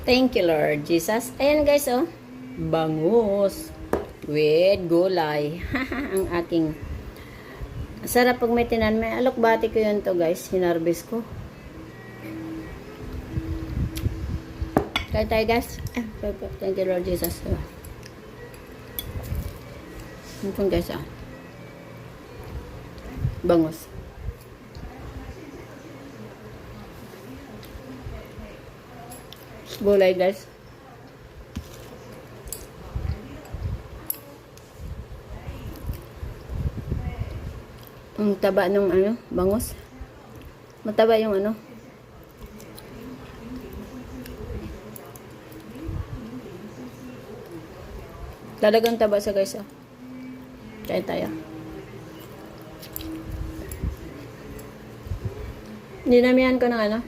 Thank you, Lord Jesus. Ayan guys, oh. Bangus. With gulay. Ang aking sarap pag may tinan. May alokbati ko yun to guys. Hinarvest ko. Kaya tayo guys. Thank you, Lord Jesus. Ito guys, ah. Bangus. Gulay guys. Ang taba ng ano, bangus. Mataba yung ano. Talagang taba sa guys, ah. Kaya tayo. Dinamihan ko ng ano.